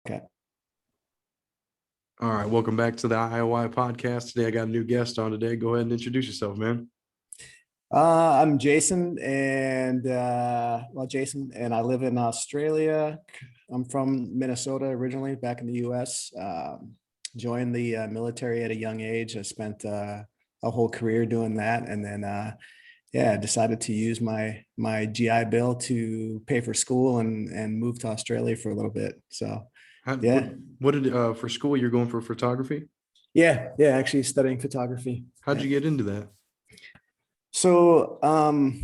Okay. All right, welcome back to the IOI podcast. Today I got a new guest on today. Go ahead and introduce yourself, man. I'm Jason, and Jason, and I live in Australia. I'm from Minnesota originally, back in the U.S. Joined the military at a young age. I spent a whole career doing that, and then yeah, I decided to use my GI Bill to pay for school and move to Australia for a little bit. So How, what, yeah, what did for school you're going for photography? yeah, actually studying photography. How'd Yeah. you get into that? So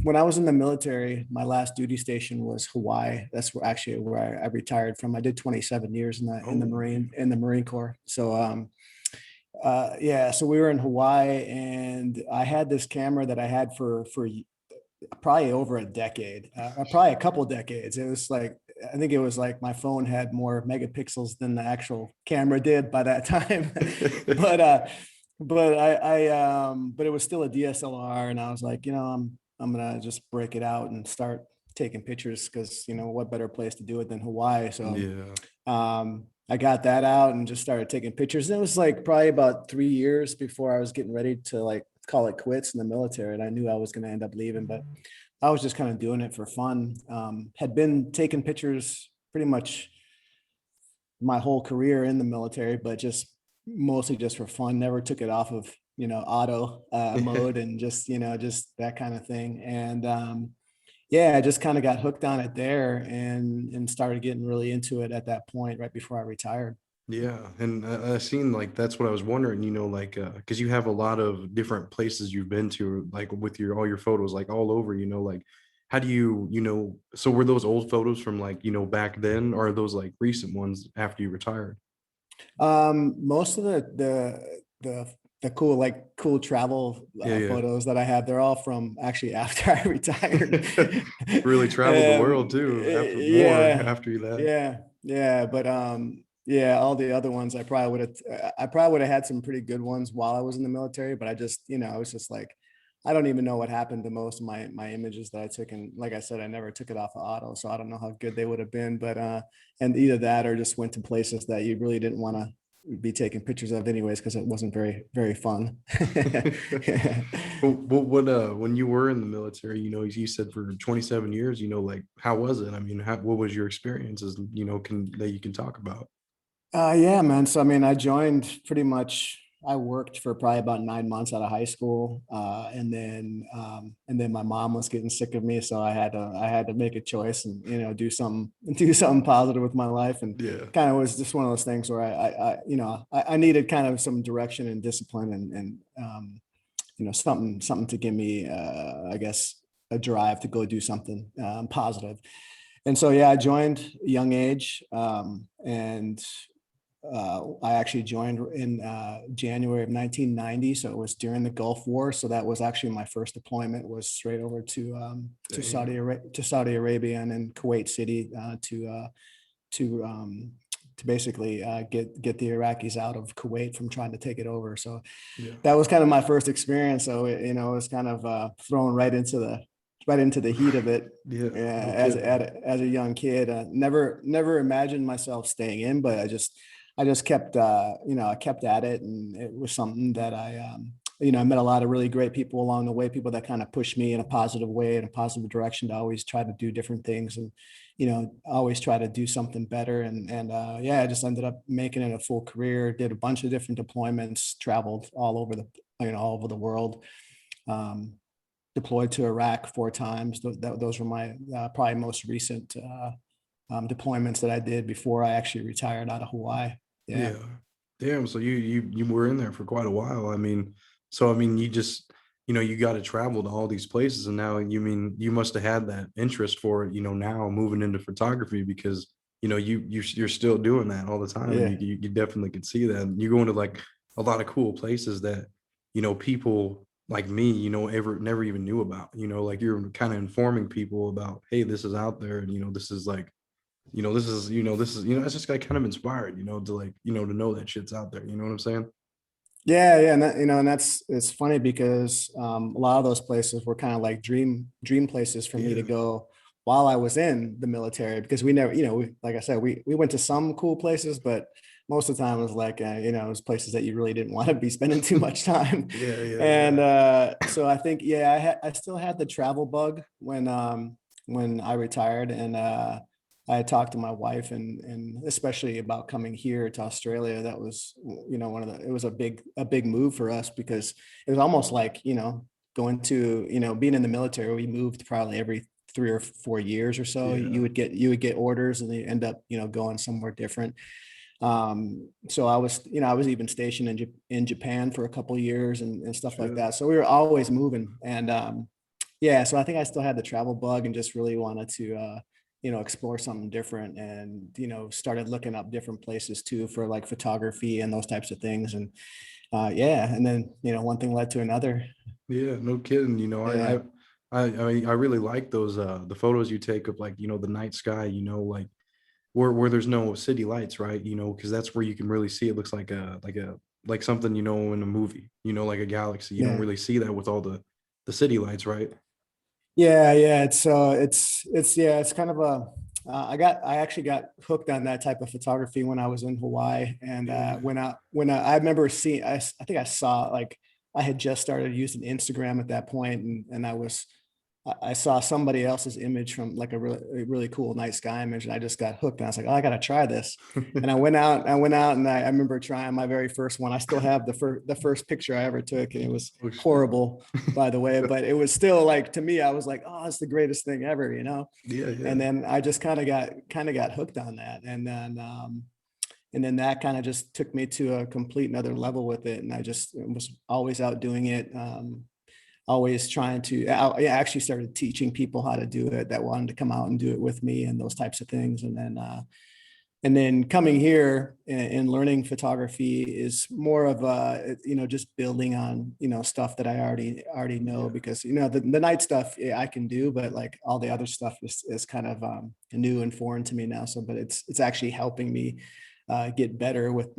when I was in the military, my last duty station was Hawaii. That's where I retired from. I did 27 years in the Oh, Marine Corps. So yeah, so we were in Hawaii, and I had this camera that I had for probably over a decade, probably a couple decades. It was like, I think it was like my phone had more megapixels than the actual camera did by that time. but but it was still a DSLR, and I was like, I'm gonna just break it out and start taking pictures, because what better place to do it than Hawaii. So yeah, I got that out and just started taking pictures. And it was like probably about 3 years before I was getting ready to like call it quits in the military, and I knew I was going to end up leaving, but I was just kind of doing it for fun. Had been taking pictures pretty much my whole career in the military, but just mostly just for fun. Never took it off of auto yeah, mode, and just that kind of thing. And yeah, I just kind of got hooked on it there, and started getting really into it at that point, right before I retired. yeah. And I seen like that's what I was wondering. Like because you have a lot of different places you've been to, like with your all your photos, like all over. Like how do So were those old photos from like back then, or are those like recent ones after you retired? Most of the cool travel Yeah, yeah. photos that I have, they're all from actually after I retired. Really traveled the world too after more Yeah, after that. yeah, but yeah, all the other ones I probably would have had some pretty good ones while I was in the military, but I just, I was just like, I don't even know what happened to most of my images that I took, and like I said, I never took it off of auto, so I don't know how good they would have been, but and either that or just went to places that you really didn't want to be taking pictures of anyways, because it wasn't very fun. When you were in the military, you said for 27 years, like how was it? I mean, what was your experiences, that you can talk about? Yeah, man. So I mean, I joined pretty much. I worked for probably about 9 months out of high school, and then my mom was getting sick of me, so I had to make a choice and do something do something positive with my life, and Yeah. kind of was just one of those things where I needed kind of some direction and discipline, and something to give me I guess a drive to go do something positive. And so yeah, I joined a young age, and I actually joined in January of 1990, so it was during the Gulf War. So that was actually my first deployment, was straight over Damn. to Saudi Arabia and then Kuwait City, to basically get the Iraqis out of Kuwait from trying to take it over. So Yeah. that was kind of my first experience. So it was kind of thrown right into the heat of it. Yeah. Yeah, No kidding. as a young kid, never imagined myself staying in, but I just kept I kept at it, and it was something that I met a lot of really great people along the way, people that kind of pushed me in a positive way, in a positive direction, to always try to do different things, and always try to do something better. And yeah, I just ended up making it a full career, did a bunch of different deployments, traveled all over the world. Um, Deployed to Iraq 4 times. Those were my probably most recent deployments that I did before I actually retired out of Hawaii. Yeah. Yeah. Damn. So you were in there for quite a while. I mean, so I mean, you just you got to travel to all these places, and now you must have had that interest for it. Now moving into photography because you're still doing that all the time, and Yeah. you definitely could see that. And you're going to like a lot of cool places that people like me, ever never even knew about. Like you're kind of informing people about, hey, this is out there, and this is like it's just got kind of inspired, to like, to know that shit's out there. You know what I'm saying? Yeah, and and that's, it's funny because a lot of those places were kind of like dream places for me to Yeah. go while I was in the military, because we never, like I said, we went to some cool places, but most of the time it was like, it was places that you really didn't want to be spending too much time. Yeah, yeah, And yeah. so I think, yeah, I still had the travel bug when I retired, and I talked to my wife, and especially about coming here to Australia. That was, it was a big move for us, because it was almost like, going to, being in the military, we moved probably every 3 or 4 years or so. Yeah, You would get orders, and you end up, going somewhere different. So I was even stationed in Japan for a couple of years, and stuff like sure. that. So we were always moving. And yeah, so I think I still had the travel bug, and just really wanted to explore something different, and started looking up different places too, for like photography and those types of things. And yeah, and then one thing led to another. Yeah, no kidding. Yeah. I really like those the photos you take of, like, the night sky, like where there's no city lights, right? Because that's where you can really see it looks like something, in a movie, like a galaxy. You don't Yeah. really see that with all the city lights, right? Yeah, it's kind of a I actually got hooked on that type of photography when I was in Hawaii. And Yeah. I remember seeing, I think I saw, like, I had just started using Instagram at that point, and I saw somebody else's image from like a really cool night sky image, and I just got hooked. And I was like, oh, I gotta try this. And I went out and I remember trying my very first one. I still have the first picture I ever took, and it was Oh shit. horrible, by the way, but it was still, like, to me, I was like, oh, it's the greatest thing ever. Yeah, And yeah. then I just kind of got hooked on that. And then that kind of just took me to a complete another level with it. And I just was always out doing it. Always trying to, I actually started teaching people how to do it that wanted to come out and do it with me, and those types of things. And then coming here and learning photography is more of just building on, stuff that I already know, Yeah. because, the night stuff, yeah, I can do, but like all the other stuff is kind of new and foreign to me now. So, but it's actually helping me get better with,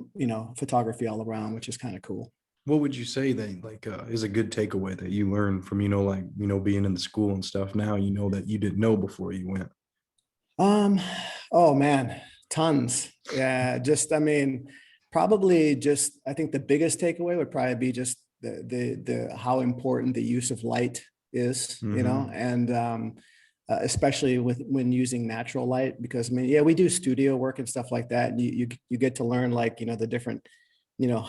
photography all around, which is kind of cool. What would you say that, like, is a good takeaway that you learned from, like, being in the school and stuff now, that you didn't know before you went? Um, oh man, tons. Yeah, just, I mean, probably just, I think the biggest takeaway would probably be just the how important the use of light is, Hmm. and especially with when using natural light. Because I mean, yeah, we do studio work and stuff like that, and you get to learn, like, the different,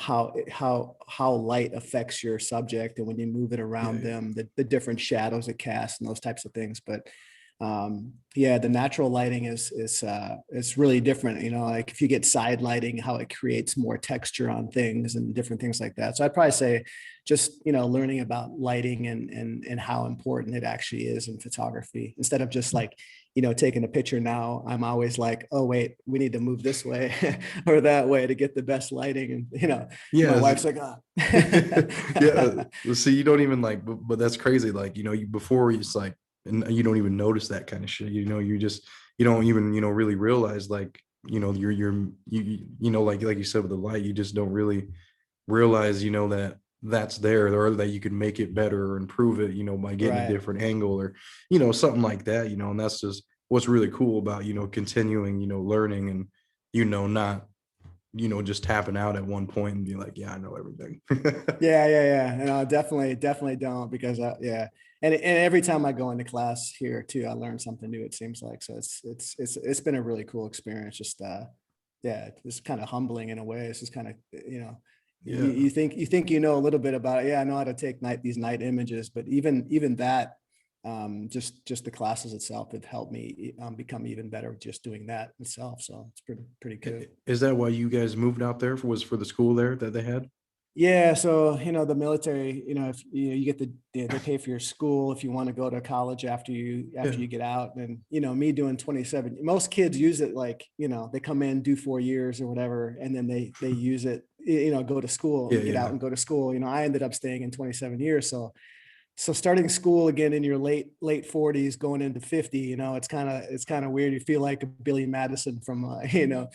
how light affects your subject, and when you move it Yeah, around yeah. them, the different shadows it casts and those types of things. But yeah, the natural lighting is really different. Like if you get side lighting, how it creates more texture on things and different things like that. So I'd probably say just, learning about lighting, and how important it actually is in photography, instead of just like, taking a picture. Now I'm always like, oh wait, we need to move this way or that way to get the best lighting. And my Yeah. wife's like, oh. Yeah. Well, see, you don't even like, but that's crazy. Like, you before it's like, and you don't even notice that kind of shit. You don't even, really realize, like, like you said with the light, you just don't really realize, that that's there, or that you can make it better or improve it, by getting a Right. different angle, or, something like that, and that's just what's really cool about, continuing, learning, and, not, just tapping out at one point and be like, yeah, I know everything. Yeah. And I definitely don't, because yeah. And every time I go into class here too, I learn something new, it seems like. So it's been a really cool experience. Just yeah, it's kind of humbling in a way. It's just kind of, Yeah. you think a little bit about it. Yeah, I know how to take these night images, but even that, just the classes itself have helped me become even better just doing that itself. So it's pretty good. Is that why you guys moved out there, was for the school there that they had? Yeah, so the military, if you get they pay for your school if you want to go to college after you Yeah. get out. And me doing 27, most kids use it, like, they come in, do 4 years or whatever, and then they use it, go to school Yeah, and get out yeah. and go to school. I ended up staying in 27 years. So starting school again in your late 40s going into 50, it's kind of weird. You feel like a Billy Madison from Adam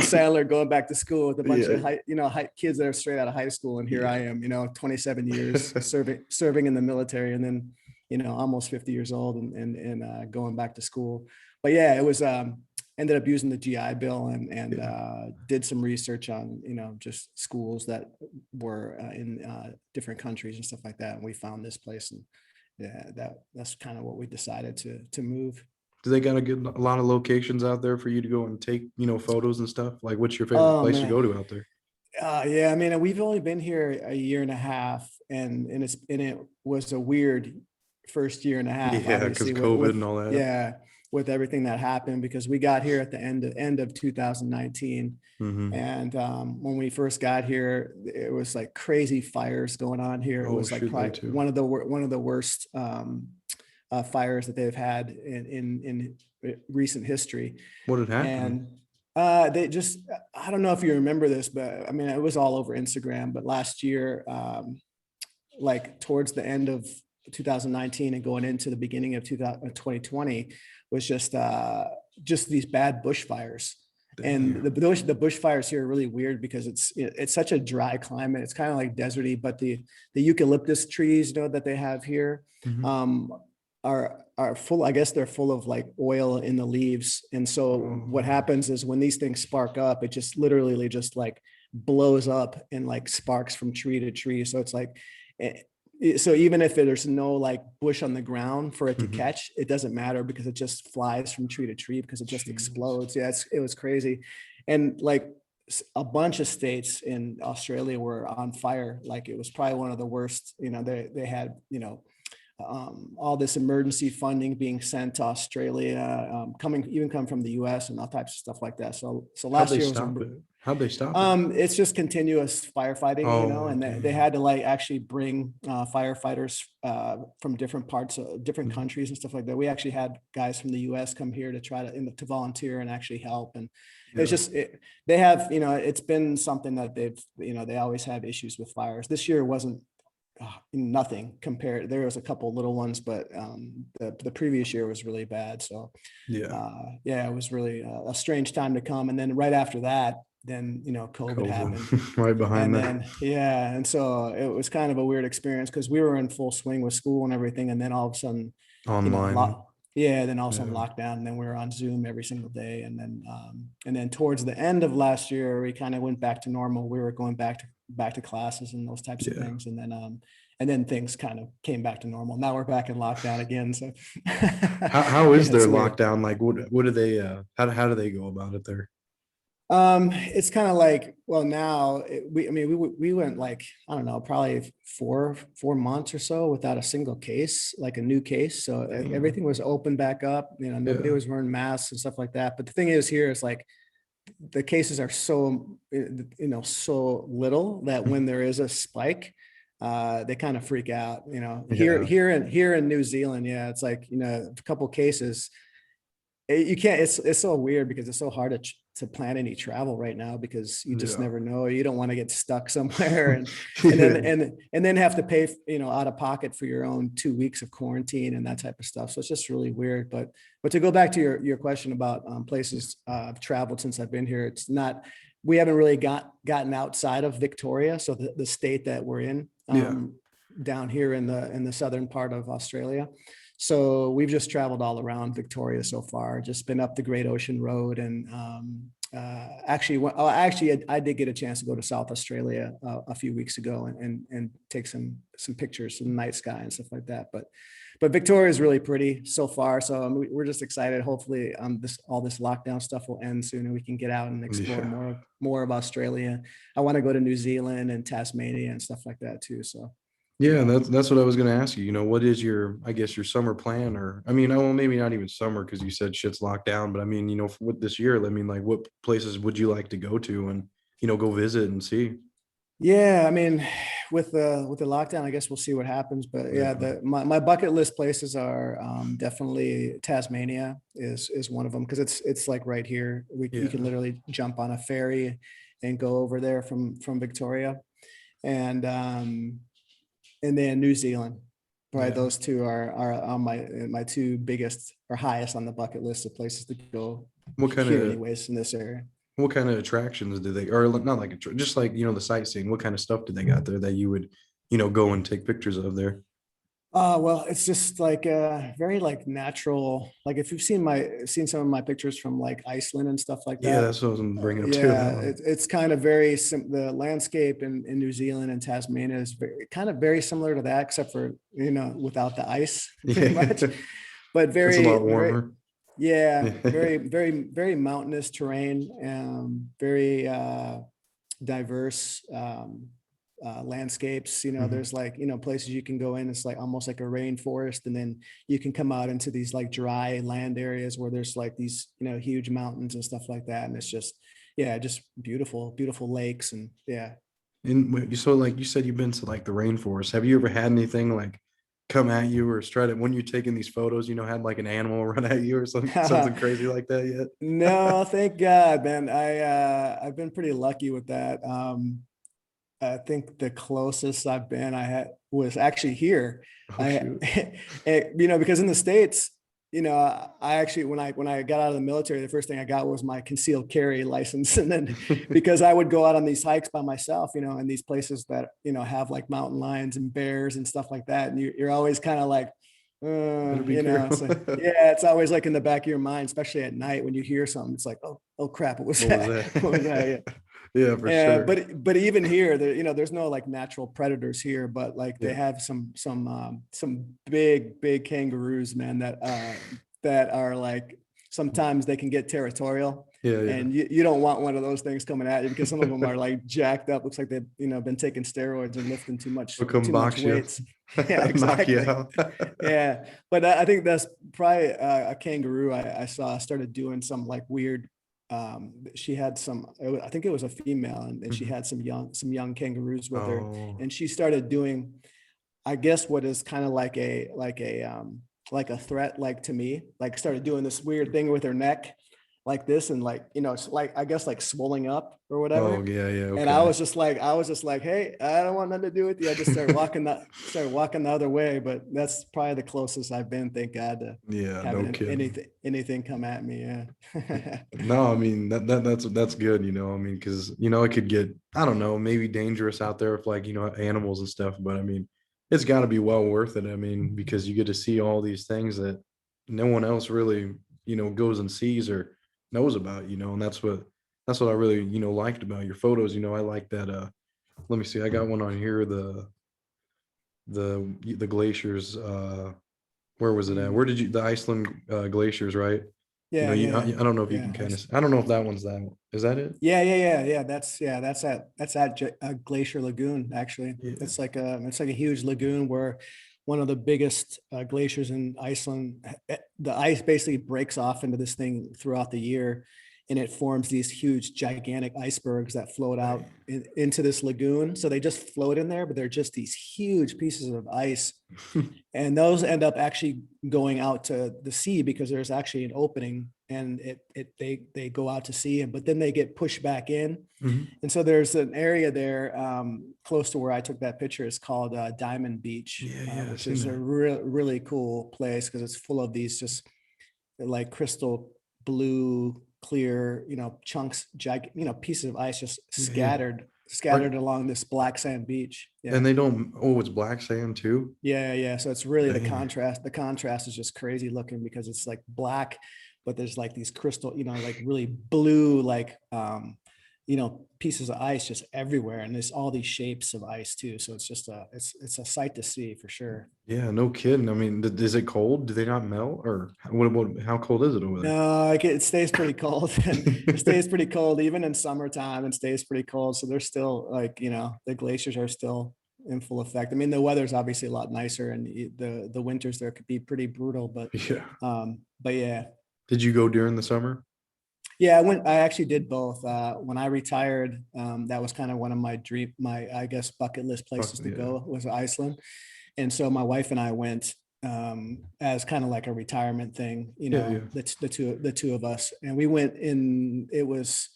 Sandler going back to school with a bunch Yeah. of kids that are straight out of high school, and here Yeah. I am, 27 years serving in the military. And then almost 50 years old and going back to school. But yeah, it was, ended up using the GI Bill and did some research on, just schools that were in different countries and stuff like that. And we found this place, and yeah, that's kind of what we decided to move. Do they got a lot of locations out there for you to go and take, photos and stuff? Like, what's your favorite Oh place to man. go to out there? Yeah, I mean, we've only been here a year and a half, and it was a weird first year and a half, Yeah, because obviously, COVID and all that. yeah, with everything that happened, because we got here at the end of 2019. Hmm. And when we first got here, it was like crazy fires going on here. It Oh was like shoot, there probably too. one of the worst fires that they've had in recent history. What had happened? And they just, I don't know if you remember this, but I mean, it was all over Instagram. But last year, like towards the end of 2019 and going into the beginning of 2020, was just these bad bushfires. And Damn. the bushfires here are really weird because it's such a dry climate. It's kind of like deserty, but the eucalyptus trees, that they have here, Mhm. um, are full. I guess they're full of like oil in the leaves. And so what Oh. happens is when these things spark up, it just literally just like blows up and like sparks from tree to tree. So it's like, so even if there's no like bush on the ground for it to Mhm. catch, it doesn't matter because it just flies from tree to tree because it just Jesus. explodes. Yeah, it was crazy. And like a bunch of states in Australia were on fire. Like it was probably one of the worst. They had all this emergency funding being sent to Australia, come from the U.S. and all types of stuff like that. So How'd last they year was stop it? How'd they stop it? it's just continuous firefighting, Oh, and they damn. had to like actually bring firefighters from different parts of different Mhm. countries and stuff like that. We actually had guys from the U.S. come here to try to volunteer and actually help. And it's Yeah. just they have, it's been something that they always have issues with fires. This year wasn't nothing compared. There was a couple little ones, but the previous year was really bad. So Yeah. yeah, it was really a strange time to come. And then right after that, then COVID happened. COVID. Right behind And that. then yeah, and so it was kind of a weird experience because we were in full swing with school and everything, and then all of a sudden, Online. yeah, then all of a sudden Yeah. lockdown, and then we were on Zoom every single day, and then towards the end of last year, we kind of went back to normal. We were going back to classes and those types of Yeah. things, and then things kind of came back to normal. Now we're back in lockdown again, so How is their it's weird. lockdown? Like, what do they how do they go about it there? It's kind of like, well, now I mean, we went like, I don't know, probably four months or so without a single case, like a new case. So Damn. everything was open back up. Nobody Yeah. was wearing masks and stuff like that. But the thing is, here is like the cases are so little that when there is a spike, they kind of freak out. Here Yeah. here in New Zealand, yeah, it's like a couple cases. You can't, it's so weird because it's so hard to plan any travel right now because you just Yeah. never know. You don't want to get stuck somewhere and then Yeah. and then have to pay out of pocket for your own 2 weeks of quarantine and that type of stuff. So it's just really weird. But to go back to your question about places I've traveled since I've been here, it's not, we haven't really gotten outside of Victoria, so the state that we're in, Yeah. down here in the southern part of Australia. So we've just traveled all around Victoria so far, just been up the Great Ocean Road, and I did get a chance to go to South Australia a few weeks ago and take some pictures, some night sky and stuff like that. But Victoria is really pretty so far. So we're just excited. Hopefully, all this lockdown stuff will end soon, and we can get out and explore Yeah. more of Australia. I want to go to New Zealand and Tasmania and stuff like that too. So Yeah, yeah. that's what I was gonna ask you. What is your, I guess, your summer plan? Or I mean, well, maybe not even summer because you said shit's locked down. But I mean, for what this year, I mean, like, what places would you like to go to and go visit and see? Yeah, I mean, with the lockdown, I guess we'll see what happens. But yeah, Yeah, my bucket list places are definitely Tasmania is one of them because it's like right here. You can yeah, literally jump on a ferry and go over there from Victoria, and then New Zealand. Right, yeah. those two are on my two biggest or highest on the bucket list of places to go What kind here, of anyways, in this area. what kind of attractions do they, or not like just like the sightseeing? What kind of stuff do they got there that you would go and take pictures of there? Well, it's just like very like natural. Like if you've seen some of my pictures from like Iceland and stuff like Yeah, that. that's what I was bringing up too. Yeah, it's kind of very the landscape in New Zealand and Tasmania is kind of very similar to that, except for, without the ice, pretty Yeah, much. But it's a very, lot very, warmer. yeah, Yeah. very mountainous terrain, very diverse landscapes. Mhm. There's like, places you can go in, it's like almost like a rainforest, and then you can come out into these like dry land areas where there's like these, huge mountains and stuff like that. And it's just, yeah, just beautiful, beautiful lakes. And yeah. And so, like you said, you've been to like the rainforest. Have you ever had anything like come at you or try to when you're taking these photos, had like an animal run at you or something crazy like that yet? No, thank God, man. I've been pretty lucky with that. I think the closest I've been I had was actually here. Oh I, shoot. because in the States, I actually, when I got out of the military, the first thing I got was my concealed carry license. And then because I would go out on these hikes by myself, in these places that, have like mountain lions and bears and stuff like that. And you're always kind of like, Better be it's careful. like, yeah, it's always like in the back of your mind, especially at night when you hear something. It's like, oh crap, what was What was that? What was that? that? Yeah. Yeah, for Yeah, sure. but even here, there, there's no like natural predators here, but like they Yeah. have some big kangaroos, man, that are like sometimes they can get territorial, Yeah, yeah. and you don't want one of those things coming at you because some of them are like jacked up. Looks like they've been taking steroids and lifting They'll come too much box you, weights. Yeah, knock you exactly. out. Yeah, but I think that's probably a kangaroo I saw started doing some like weird. She had I think it was a female, and she Mhm. had some young kangaroos with her, Oh, and she started doing, I guess, what is kind of like a threat, like to me, like started doing this weird thing with her neck like this, and like, it's like, I guess, like swelling up or oh whatever. yeah, yeah, And okay. I was just like, hey, I don't want nothing to do with you. I just started walking the other way. But that's probably the closest I've been, thank God, to Yeah, no having kidding. anything come at me. Yeah. No, I mean that's good, I mean, because it could get, I don't know, maybe dangerous out there with like, animals and stuff, but I mean, it's got to be well worth it. I mean, because you get to see all these things that no one else really, goes and sees or knows about, and that's what I really, liked about your photos. I like that let me see, I got one on here, the glaciers, where was it at? Mm. Where did you the Iceland glaciers, right? Yeah, I yeah, don't know if you can yeah. kind of, I don't know if that one's that one. Is that it? Yeah. That's at Glacier Lagoon. Actually, Yeah. it's like a huge lagoon where one of the biggest glaciers in Iceland. The ice basically breaks off into this thing throughout the year, and it forms these huge, gigantic icebergs that float out Dang. into this lagoon. So they just float in there, but they're just these huge pieces of ice, and those end up actually going out to the sea because there's actually an opening, and they go out to sea, and but then they get pushed back in. Mhm. And so there's an area there, close to where I took that picture. It's called Diamond Beach, Yeah, yeah, I which seen is a that. really cool place because it's full of these just like crystal blue clear, chunks, pieces of ice just Yeah, yeah. scattered Are along this black sand beach. Yeah. and they don't, oh, it's black sand too? Yeah. So it's really the Dang. contrast. The contrast is just crazy looking because it's like black, but there's like these crystal, like really blue, like, pieces of ice just everywhere. And there's all these shapes of ice too. So it's just it's a sight to see for sure. Yeah, no kidding. I mean, is it cold? Do they not melt? Or how cold is it over No, like it stays pretty cold. It there? stays pretty cold even in summertime. It stays pretty cold. So there's still like, the glaciers are still in full effect. I mean, the weather's obviously a lot nicer, and the winters there could be pretty brutal, Yeah. but yeah. Did you go during the summer? Yeah, I actually did both. When I retired, that was kind of one of my, I guess, bucket list Fuck places to yeah. go was Iceland. And so my wife and I went, as kind of like a retirement thing, Yeah, yeah. the two of us, and we went in. It was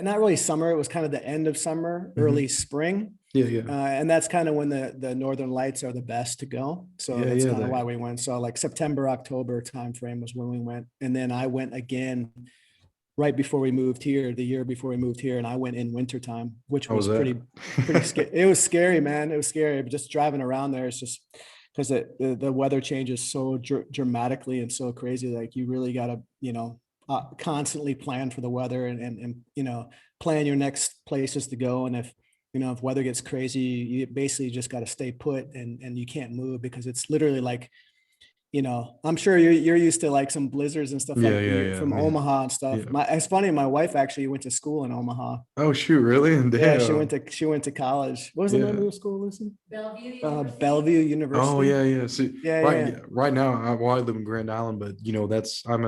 not really summer; it was kind of the end of summer, early Mhm. spring, Yeah, yeah. and that's kind of when the northern lights are the best to go. So Yeah, that's yeah. kind of why That we went. So like September, October timeframe was when we went, and then I went again right before we moved here, the year before we moved here, and I went in wintertime, which how was was that? pretty scary. It was scary, man. It was scary, but just driving around there, it's just because the weather changes so dramatically and so crazy. Like you really got to, constantly plan for the weather and plan your next places to go. And if weather gets crazy, you basically just got to stay put and you can't move because it's literally like, I'm sure you're used to like some blizzards and stuff Yeah, like yeah, you're yeah, from man. Omaha and stuff. Yeah. It's funny, my wife actually went to school in Omaha. Oh shoot, really? Yeah, Damn. she went to college. What was the name of Yeah. your school, Lucy? Bellevue Oh University. yeah, yeah. See, Yeah, right, yeah. yeah, right now, well, I live in Grand Island, but I'm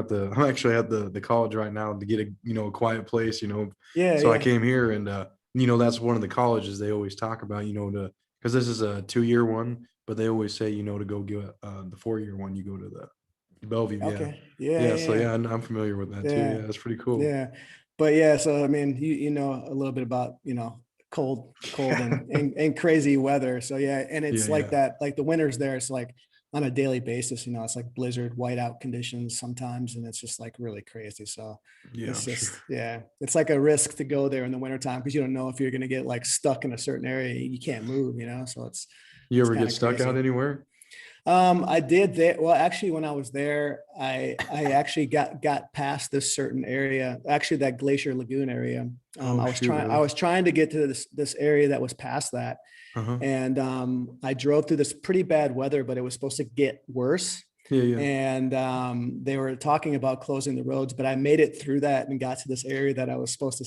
actually at the college right now to get a a quiet place, Yeah, So I yeah. came here, and that's one of the colleges they always talk about, to because this is a 2 year one, but they always say, to go get the 4 year one, you go to the Bellevue. Yeah, Okay. Yeah, yeah. So yeah. yeah, I'm familiar with that too. Yeah. Yeah, that's pretty cool. Yeah. But yeah, so I mean, you know a little bit about, cold and crazy weather. So yeah, and Yeah, it's like yeah, that, like the winters there, it's like on a daily basis, it's like blizzard, whiteout conditions sometimes, and it's just like really crazy. So yeah. it's I'm sure. just, yeah, it's like a risk to go there in the wintertime because you don't know if you're gonna get like stuck in a certain area. You can't move, so You it's ever kind get of stuck out crazy. anyway? I did that. Well, actually, when I was there, I actually got past this certain area, actually that Glacier Lagoon area. Oh shoot, I really? was trying to get to this area that was past that, Uh-huh. and I drove through this pretty bad weather, but it was supposed to get worse. Yeah, yeah. And they were talking about closing the roads, but I made it through that and got to this area that I was supposed to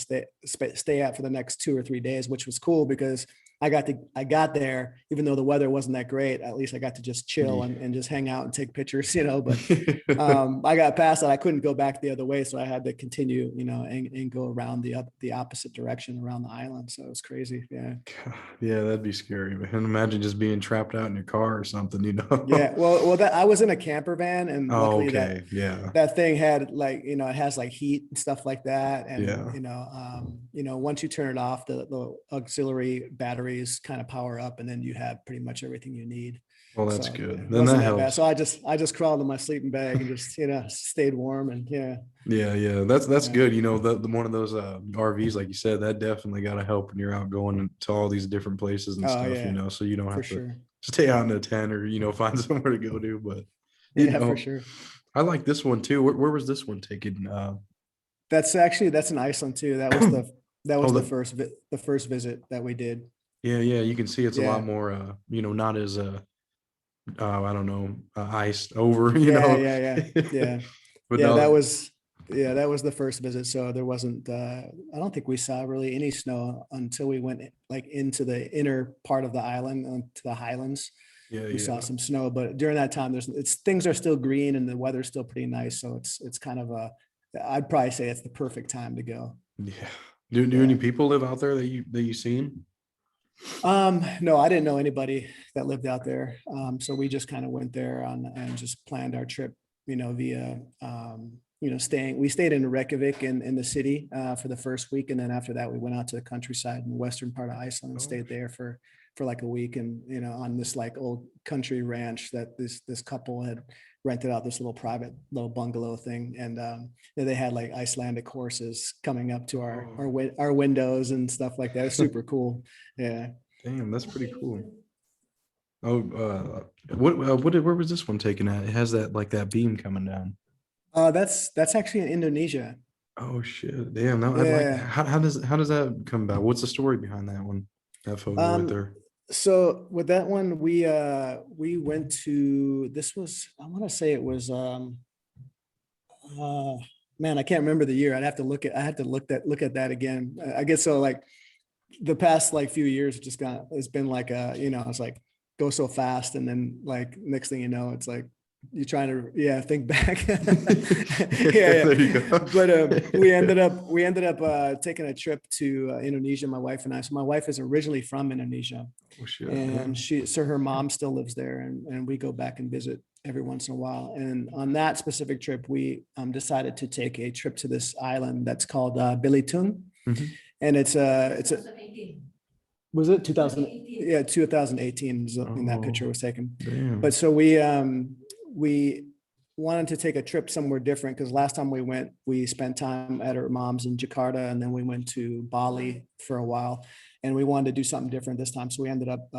stay at for the next 2 or 3 days, which was cool because I got there, even though the weather wasn't that great, at least I got to just chill Yeah. and just hang out and take pictures, but I got past that. I couldn't go back the other way. So I had to continue, and go around the opposite direction around the island. So it was crazy. Yeah. Yeah, that'd be scary, man. Imagine just being trapped out in your car or something. Yeah. Well, that I was in a camper van and Oh, luckily okay. Yeah. that thing had like, it has like heat and stuff like that. And, Yeah. once you turn it off, the auxiliary batteries kind of power up and then you have pretty much everything you need. Well, that's So yeah, good. it Then that wasn't that bad. helps. So I just crawled in my sleeping bag and just, stayed warm and yeah. Yeah, yeah. That's Yeah. good. The one of those RVs, like you said, that definitely gotta help when you're out going to all these different places and Oh stuff, yeah, so you don't for have to sure. stay out in a tent or, find somewhere to go to. But you Yeah, for know, sure. I like this one too. Where was this one taken? That's in Iceland too. That was Oh, the first visit that we did. yeah, yeah. You can see it's a lot Yeah. more, not as I don't know, iced over, Yeah, yeah, yeah, yeah. But Yeah, no, that was the first visit. So there wasn't I don't think we saw really any snow until we went like into the inner part of the island to the highlands. yeah, We saw yeah, some snow, but during that time things are still green and the weather's still pretty nice. So it's kind of I'd probably say it's the perfect time to go. yeah. Do any Yeah. people live out there that you seen? No, I didn't know anybody that lived out there. So we just kind of went there and just planned our trip, via, we stayed in Reykjavik in the city for the first week. And then after that, we went out to the countryside in the western part of Iceland and Oh, stayed there for like a week. And, on this like old country ranch that this couple had rented out this little private little bungalow thing. And they had like Icelandic horses coming up to our windows and stuff like that. It was super cool. Yeah. damn, that's pretty cool. Oh, where was this one taken at? It has that beam coming down. That's actually in Indonesia. Oh shit, damn. No, I'd like that. Yeah. How does that come about? What's the story behind that one? That photo right Um, there. so with that one, we went to I want to say it was uh man, I can't remember the year. I had to look at that again. I guess so like the past like few years it's been like it's like go so fast and then like next thing you know it's like you're trying to think back. Yeah, There you yeah. go. But we ended up taking a trip to Indonesia, my wife and I. So my wife is originally from Indonesia Oh shit, yeah. and her mom still lives there and we go back and visit every once in a while. And on that specific trip we decided to take a trip to this island that's called Bilitun. Mhm. And it's a was it 2000? Yeah, 2018 is when that Oh, picture was taken. But damn. so we wanted to take a trip somewhere different because last time we went, we spent time at her mom's in Jakarta, and then we went to Bali for a while, and we wanted to do something different this time. So we ended up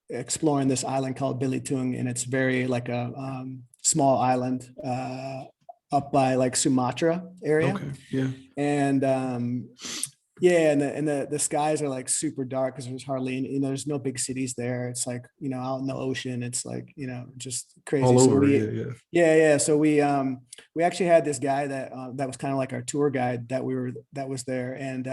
exploring this island called Bilitung, and it's very like a small island up by like Sumatra area. Okay. Yeah. And yeah, and the skies are like super dark because there's hardly any, there's no big cities there. It's like, out in the ocean, it's like, just crazy. All So over. Yeah. Yeah. yeah. So we actually had this guy that was kind of like our tour guide that was there. And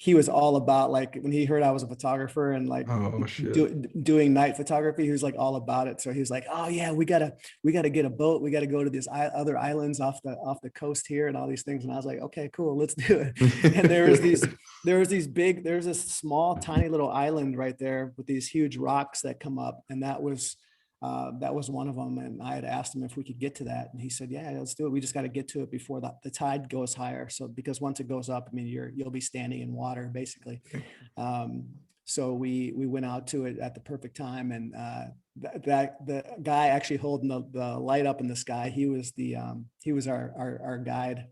he was all about, like, when he heard I was a photographer and like Oh shit. doing night photography, he was like all about it. So he was like, oh yeah, we gotta get a boat. We got to go to these other islands off the coast here and all these things. And I was like, okay, cool, let's do it. And there's this small, tiny little island right there with these huge rocks that come up. And that was one of them. And I had asked him if we could get to that. And he said, yeah, let's do it. We just got to get to it before the tide goes higher. So, because once it goes up, I mean, you'll be standing in water basically. So we went out to it at the perfect time. And the guy actually holding the light up in the sky, he was our guide.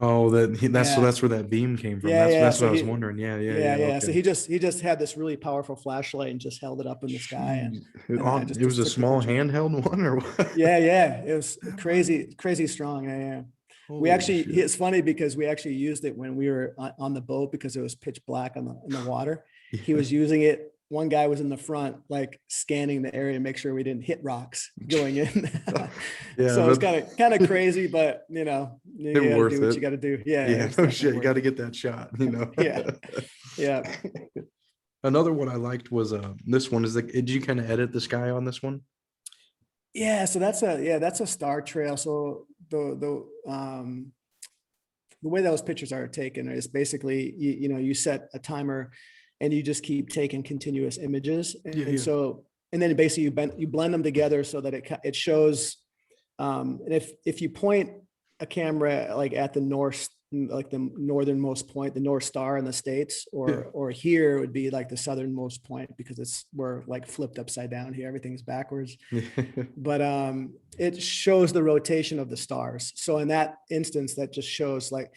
Oh, that's where that beam came from. That's what I was wondering. Yeah. Okay. So he just had this really powerful flashlight and just held it up in the sky. And it was a small handheld one, or what? Yeah. It was crazy strong. Yeah. We actually, it's funny because we actually used it when we were on the boat because it was pitch black in the water. Yeah. He was using it. One guy was in the front, like scanning the area, make sure we didn't hit rocks going in. So it's kind of crazy, but you gotta do what you got to do. Yeah. Oh shit, you got to get that shot. Yeah. Another one I liked was this one. Did you kind of edit the sky on this one? Yeah. So that's a star trail. So the way those pictures are taken is basically you set a timer and you just keep taking continuous images. And so, and then basically you blend them together so that it shows, and if you point a camera like at the north, like the northernmost point, the North Star in the States, or here it would be like the southernmost point, because we're like flipped upside down here. Everything's backwards. But it shows the rotation of the stars. So in that instance, that just shows like,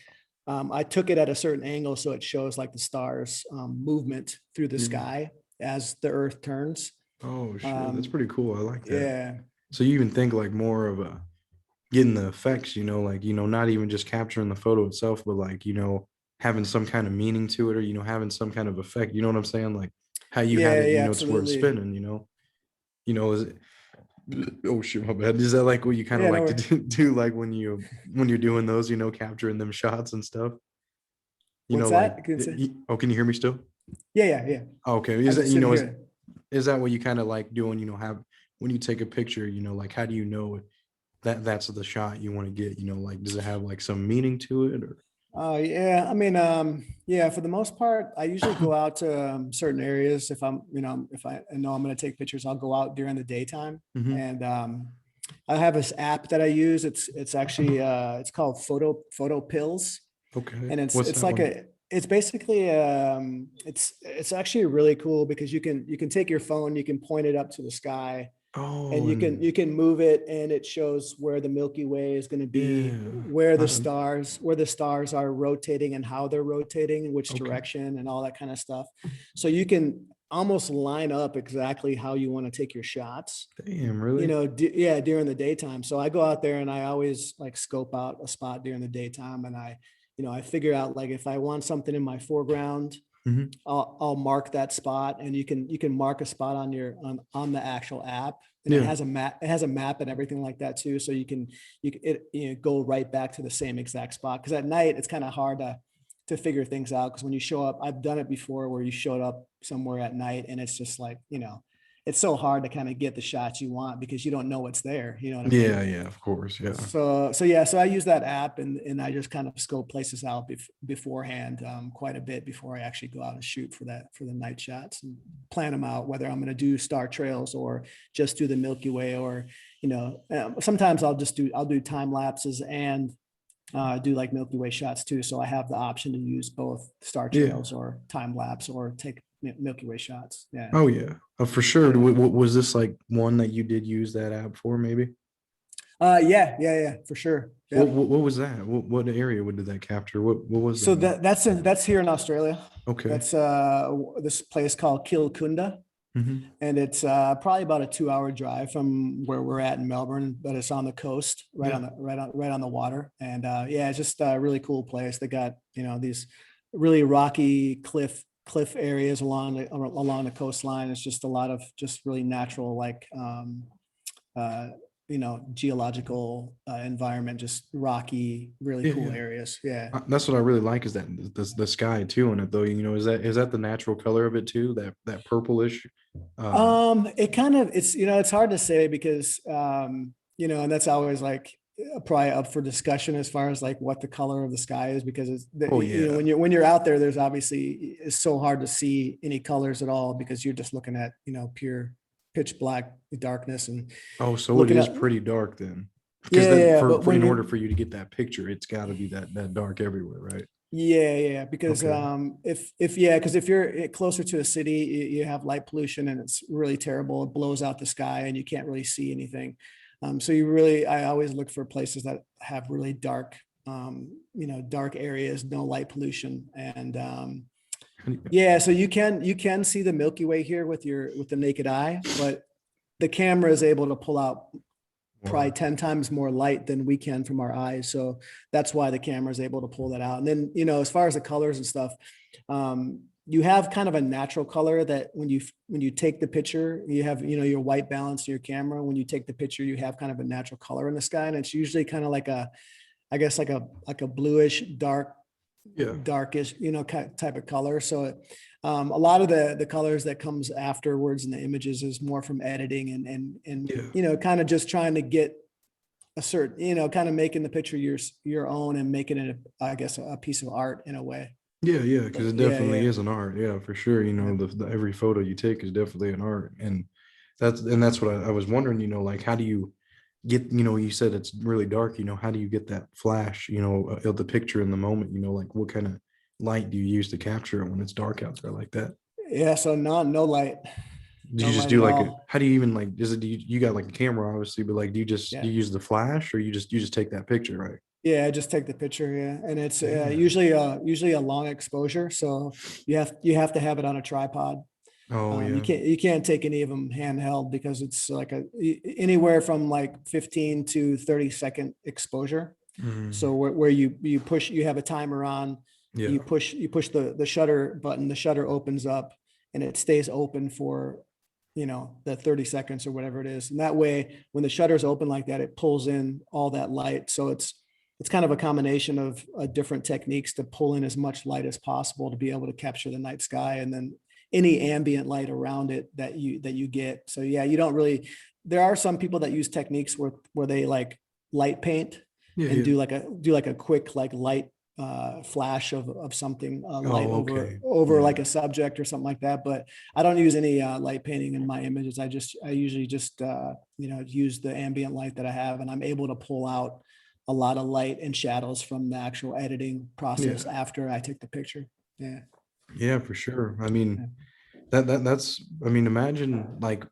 I took it at a certain angle, so it shows like the stars movement through the sky as the Earth turns. Oh shit, that's pretty cool. I like that. Yeah. So you even think like more of getting the effects, like not even just capturing the photo itself, but like having some kind of meaning to it, or having some kind of effect. You know what I'm saying? Like how you had it, it's where it's spinning. Is it? Oh shit, my bad. Is that like what you kind of like to do like when you're doing those, capturing them shots and stuff? What's that? Can you hear me still? Yeah. Okay. Is that what you kind of like doing, have when you take a picture, like how do you know that's the shot you want to get, like does it have like some meaning to it, or? Yeah, I mean, for the most part, I usually go out to certain areas. If I'm, if I know I'm going to take pictures, I'll go out during the daytime. And I have this app that I use. It's actually it's called Photo Pills. Okay. And it's like it's basically it's actually really cool because you can take your phone, you can point it up to the sky. Oh, and you can move it, and it shows where the Milky Way is going to be, where the stars are rotating and how they're rotating, in which direction, and all that kind of stuff. So you can almost line up exactly how you want to take your shots. Damn, really? During the daytime. So I go out there and I always like scope out a spot during the daytime, and I figure out like if I want something in my foreground. I'll mark that spot, and you can mark a spot on the actual app, and it has a map and everything like that too. So you can go right back to the same exact spot. Cause at night it's kind of hard to figure things out. Cause when you show up, I've done it before where you showed up somewhere at night and it's just like, it's so hard to kind of get the shots you want because you don't know what's there. You know what I mean? Yeah, of course. Yeah. So I use that app and I just kind of scope places out beforehand quite a bit before I actually go out and shoot for the night shots, and plan them out, whether I'm going to do star trails or just do the Milky Way, or, sometimes I'll do time lapses and do like Milky Way shots too. So I have the option to use both star trails or time lapse, or take Milky Way shots. Yeah. Oh yeah, for sure. Was this like one that you did use that app for, maybe? Yeah, for sure. Yeah. What was that? What area did that capture? What was that? So that's here in Australia. Okay. That's this place called Kilkunda. Mhm. and it's probably about a 2 hour drive from where we're at in Melbourne, but it's on the coast, Yeah. right on the water. And yeah, it's just a really cool place. They got, these really rocky cliff areas along the coastline. It's just a lot of just really natural, like uh, geological environment, just rocky, really Yeah, cool yeah. areas. Yeah. That's what I really like is that the sky too in it though. Is that the natural color of it too? That purplish. Uh, It kind of it's hard to say because and that's always like probably up for discussion as far as like what the color of the sky is, because oh yeah, when you're out there, there's obviously it's so hard to see any colors at all because you're just looking at pure pitch black darkness and oh, so it looking is at. pretty dark then, because Yeah, then yeah, but for when in order you're. for you to get that picture, it's got to be that dark everywhere, right? Yeah, yeah, because Okay. if you're closer to a city, you have light pollution and it's really terrible. It blows out the sky and you can't really see anything. So I always look for places that have really dark, dark areas, no light pollution, and yeah. So you can see the Milky Way here with the naked eye, but the camera is able to pull out probably Wow. 10 times more light than we can from our eyes. So that's why the camera is able to pull that out. And then, as far as the colors and stuff, you have kind of a natural color that when you take the picture, you have, your white balance in your camera. When you take the picture, you have kind of a natural color in the sky. And it's usually kind of like I guess like a bluish, Yeah. darkish, type of color. So a lot of the colors that comes afterwards in the images is more from editing and Yeah. kind of just trying to get a certain, kind of making the picture your own and making it, I guess, a piece of art in a way. Yeah, yeah, because So it yeah, definitely yeah, is an art. Yeah, for sure. yeah. Every photo you take is definitely an art, and that's what I was wondering. Like how do you get? You said it's really dark. How do you get that flash? Of the picture in the moment. Like what kind of light do you use to capture it when it's dark out there like that? Yeah, so no light, Do no you just light do at like a? all. How do you even like? Is it? You got like a camera, obviously, but like, do Yeah. you use the flash or you just take that picture, right? Yeah, just take the picture. Yeah, and it's Damn. usually a long exposure, so you have to have it on a tripod. Oh You yeah. can't take any of them handheld because it's like anywhere from like 15 to 30-second exposure. So Mm, where you push, you have a timer on, yeah. you push the shutter button, the shutter opens up and it stays open for the 30 seconds or whatever it is. And that way, when the shutters open like that, it pulls in all that light. So it's kind of a combination of different techniques to pull in as much light as possible to be able to capture the night sky and then any ambient light around it that you get. So yeah, you don't really. There are some people that use techniques where they like light paint Yeah, and yeah. do like a quick like light flash of something light Oh, over okay. over Yeah. like a subject or something like that. But I don't use any light painting in my images. I usually just use the ambient light that I have, and I'm able to pull out a lot of light and shadows from the actual editing process Yeah. after I take the picture. Yeah. Yeah, for sure. I Yeah. mean, that's imagine like,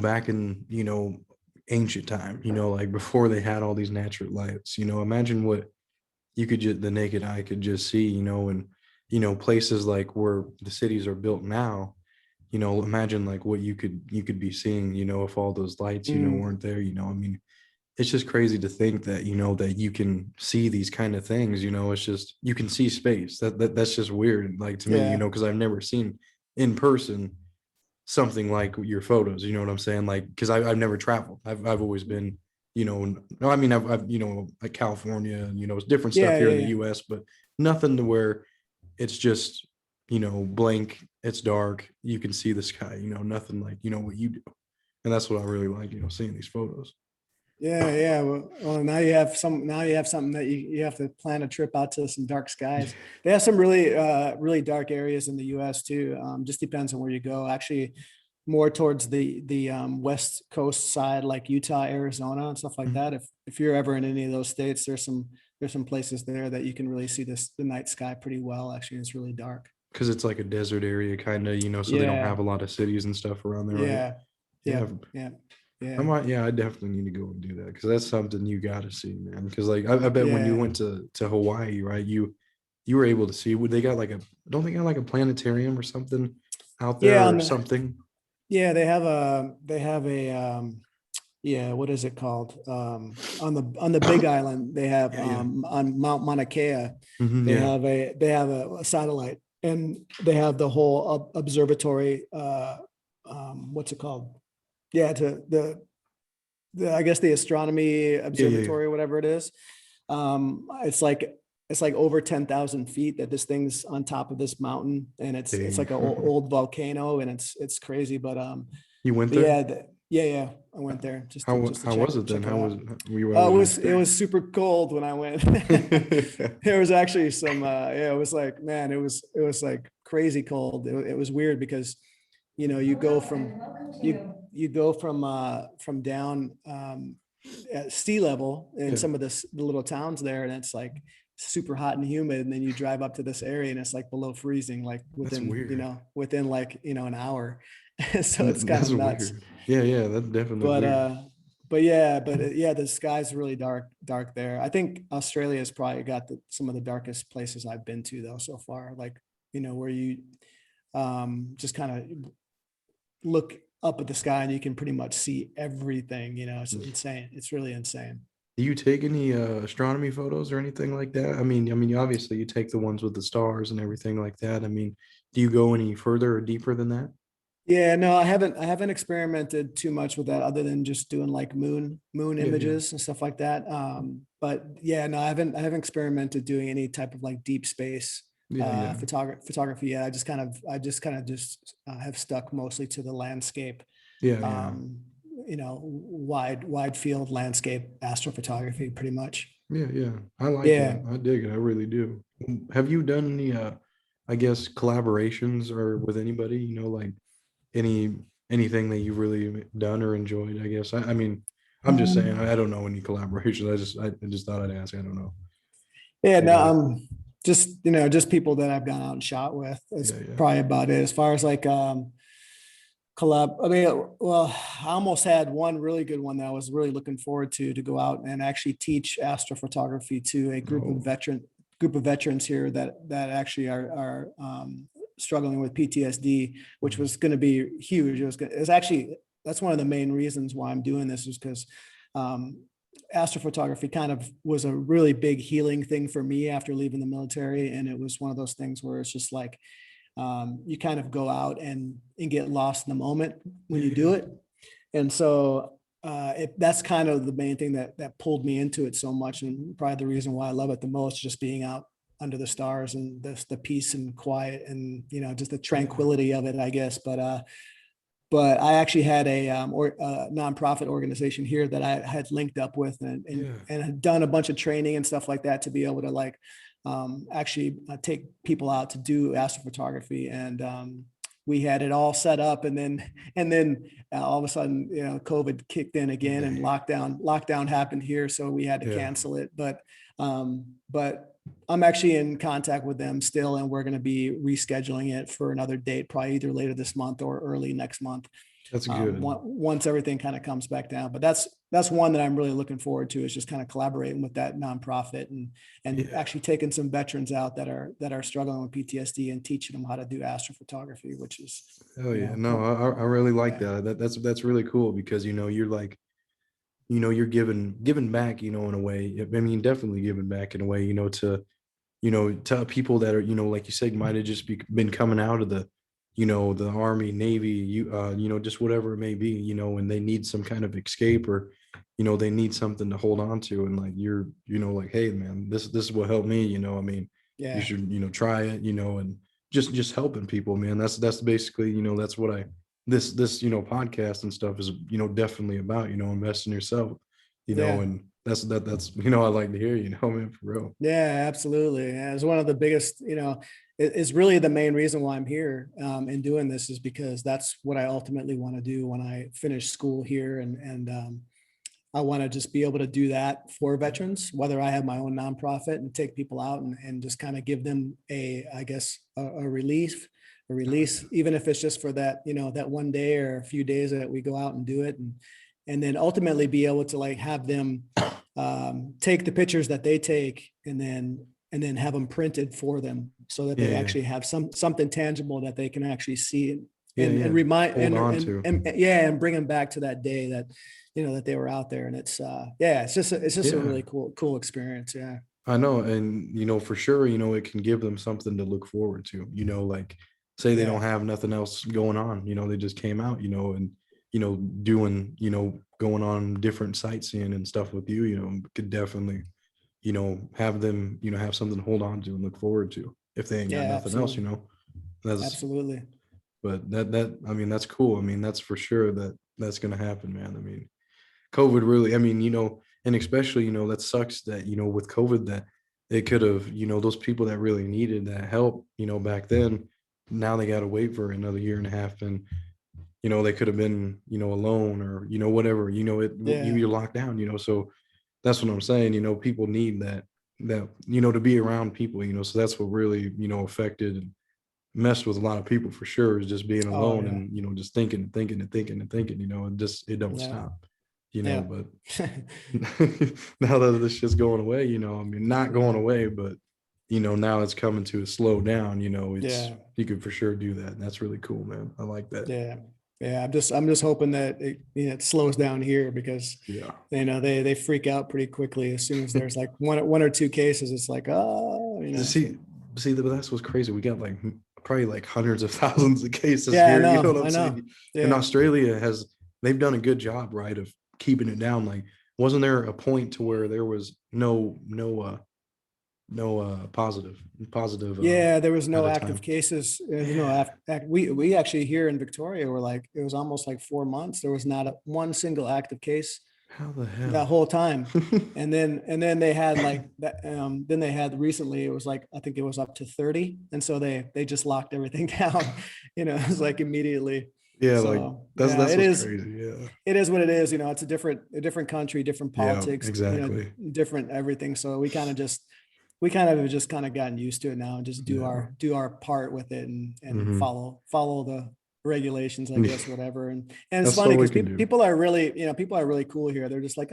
back in, ancient time, like before they had all these natural lights, imagine what you could just the naked eye could just see, and places like where the cities are built now, imagine like what you could be seeing, if all those lights, Mm, weren't there, I mean, it's just crazy to think that that you can see these kind of things, it's just you can see space that's just weird like to me, yeah. because I've never seen in person something like your photos, you know what I'm saying, like because I've never traveled, I've always been, no, I mean I've like California and it's different stuff Yeah. here Yeah. in the Yeah. US, but nothing to where it's just blank, it's dark, you can see the sky, nothing like what you do, and that's what I really like, seeing these photos. Yeah, yeah. Well, now you have some. Now you have something that you have to plan a trip out to some dark skies. They have some really dark areas in the U.S. too. Just depends on where you go. Actually, more towards the West Coast side, like Utah, Arizona, and stuff like that. If you're ever in any of those states, there's some places there that you can really see the night sky pretty well. Actually, it's really dark. Because it's like a desert area kind of, so they don't have Yeah, a lot of cities and stuff around there, right? yeah, Yeah. yep, yeah, I yeah, might, yeah, I definitely need to go and do that because that's something you got to see, man. Because like I bet when you yeah, went to Hawaii, right, you were able to see. Would they got like a don't they got like a planetarium or something out yeah. there On or the something? Yeah, they have a yeah, what is it called? On the Big Island, they have Yeah, yeah. on Mount Mauna Kea, Yeah. they have a satellite, and they have the whole observatory. What's it called? Yeah, to the I guess the astronomy Yeah, yeah, yeah. observatory, whatever it is. It's like over 10,000 feet that this thing's on top of this mountain, and it's Dang. like an old volcano, and it's crazy. You went But there? yeah, yeah, I went there just to How was it then? check it How was out. were you able It to? was super cold when I went. There was actually some yeah, it was like, man, it was like crazy cold. It was weird because you go you go from down at sea level in Yeah, some of the little towns there, and it's like super hot and humid, and then you drive up to this area and it's like below freezing, like that's within weird. within like an hour. So it's kind That's of nuts. weird. Yeah, yeah, that's definitely but weird. uh yeah, the sky's really dark there. I think Australia has probably got some of the darkest places I've been to though so far, like where you just kind of look up at the sky and you can pretty much see everything. It's insane. It's really insane. Do you take any astronomy photos or anything like that? I mean, obviously you take the ones with the stars and everything like that. I mean, do you go any further or deeper than that? Yeah, no, I haven't experimented too much with that other than just doing like moon Yeah, yeah, images and stuff like that. But yeah, no, I haven't experimented doing any type of like deep space yeah, yeah, photography yet. I just have stuck mostly to the landscape, yeah, yeah, um, wide field landscape astrophotography pretty much. yeah, yeah. I like Yeah. that. I dig it. I really do. Have you done any, I guess, collaborations or with anybody? Like any anything that you've really done or enjoyed? I guess. I mean, I'm just saying. I don't know any collaborations. I just thought I'd ask. I don't know. Yeah, no, Anybody? just just people that I've gone out and shot with. That's Yeah, yeah. probably about it. As far as like collab, I mean, well, I almost had one really good one that I was really looking forward to go out and actually teach astrophotography to a Oh, group of veterans here that actually are struggling with PTSD, which mhm. was going to be huge. It's actually that's one of the main reasons why I'm doing this is because um, astrophotography kind of was a really big healing thing for me after leaving the military, and it was one of those things where it's just like you kind of go out and get lost in the moment when Yeah, you yeah, do it. And so that's kind of the main thing that pulled me into it so much, and probably the reason why I love it the most, just being out under the stars and the peace and quiet and just the yeah, tranquility of it, I guess. But I actually had a nonprofit organization here that I had linked up with yeah, and had done a bunch of training and stuff like that to be able to like actually take people out to do astrophotography. And we had it all set up, and then all of a sudden, COVID kicked in again, and dang, lockdown happened here, so we had to yeah, cancel it. But I'm actually in contact with them still, and we're going to be rescheduling it for another date, probably either later this month or early next month, that's good. once everything kind of comes back down. But that's one that I'm really looking forward to, is just kind of collaborating with that nonprofit and Yeah. actually taking some veterans out that are struggling with PTSD and teaching them how to do astrophotography, which is, Oh yeah, no, I really like yeah, that. That's really cool because you're like, you're giving back, in a way. I mean, definitely giving back in a way, to people that are, like you said, might have just been coming out of the army, navy, just whatever it may be, and they need some kind of escape, or they need something to hold on to, and like you're, like, hey man, this is what helped me, I mean, you yeah, should, try it, and just helping people, man. That's basically, that's what this podcast and stuff is, definitely about, invest in yourself, yeah. and that's I like to hear, man, for real. Yeah, absolutely. And it's one of the biggest, it's really the main reason why I'm here and doing this, is because that's what I ultimately want to do when I finish school here. And I want to just be able to do that for veterans, whether I have my own nonprofit and take people out and just kind of give them I guess, a Oh, release, even if it's just for that, that one day or a few days that we go out and do it. And then ultimately be able to like have them take the pictures that they take and then have them printed for them so that yeah, they yeah, actually have something tangible that they can actually see and yeah. remind Hold on to. and yeah, and bring them back to that day that, that they were out there. And it's yeah, it's just a Yeah, really cool experience. Yeah. I know. And, for sure, it can give them something to look forward to, like say they Yeah. don't have nothing else going on, they just came out, and, doing, going on different sightseeing and stuff with you, could definitely, have them, have something to hold on to and look forward to if they ain't got Yeah, nothing else, absolutely. that's, Absolutely. but I mean, that's cool. I mean, that's for sure that's going to happen, man. I mean, COVID really, I mean, and especially, that sucks that, with COVID that it could have, those people that really needed that help, back then, now they got to wait for another year and a half. And, they could have been, alone or, whatever, Yeah. you're locked down, so that's what I'm saying. People need that, to be around people, so that's what really, affected and messed with a lot of people for sure is just being Oh alone yeah. and, just thinking and thinking and thinking and thinking, it don't Yeah. stop, Yeah. but now that this shit's going away, I mean, not going Yeah. away, but now it's coming to a slow down, it's Yeah. you could for sure do that. And that's really cool, man. I like that. Yeah. Yeah. I'm just hoping that it slows down here because, Yeah. they freak out pretty quickly as soon as there's like one or two cases. It's like, oh, so. See, but that's what's crazy. We got like probably like hundreds of thousands of cases Yeah, I here. You know know. what I'm I know. saying? And Yeah. Australia they've done a good job, right, of keeping it down. Like, wasn't there a point to where there was no positive Yeah, there was at no a active time? cases. There's no Yeah. we actually here in Victoria were like it was almost like 4 months. There was not one single active case How the that hell? whole time. And then they had like that. Then they had recently it was like I think it was up to 30, and so they just locked everything down. It was like immediately. Yeah, like So that's yeah, that's what's crazy. Yeah. it is what it is. It's a different country, different Yeah, politics, exactly. different everything. So we kind of have just kind of gotten used to it now and just do Yeah. our part with it and Hmm. follow the regulations, I guess, whatever. And it's That's funny all we because can do. people are really cool here. They're just like,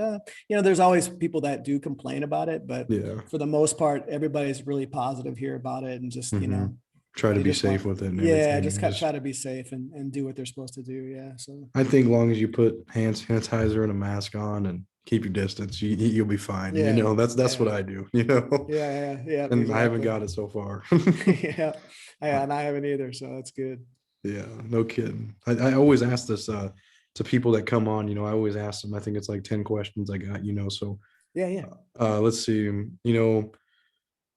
there's always people that do complain about it, but Yeah. for the most part, everybody's really positive here about it and just, Hmm. Try to they be just want, safe with it and yeah, everything, just and just try to be safe and do what they're supposed to do. Yeah. So I think long as you put hand sanitizer and a mask on and keep your distance, you'll be fine. yeah, That's what yeah, I do. yeah, yeah, And I haven't exactly. got it so far. Yeah. And I haven't either. So that's good. Yeah, no kidding. I always ask this to people that come on. I always ask them. I think it's like 10 questions I got. So Yeah. Yeah. let's see.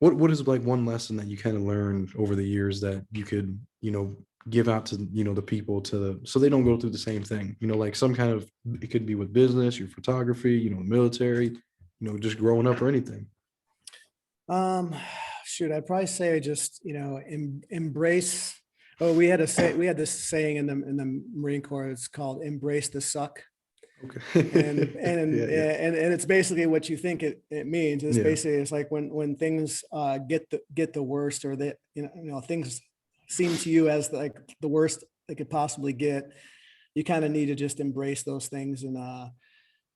What is like one lesson that you kind of learned over the years that you could give out to the people so they don't go through the same thing, like some kind of, it could be with business, your photography, military, just growing up or anything. Um, shoot, I'd probably say just, embrace. Oh, we had this saying in the Marine Corps. It's called "embrace the suck," and Okay. and Yeah, yeah, and it's basically what you think it means. It's yeah, basically it's like when things get the worst, or that things seem to you as like the worst they could possibly get. You kind of need to just embrace those things and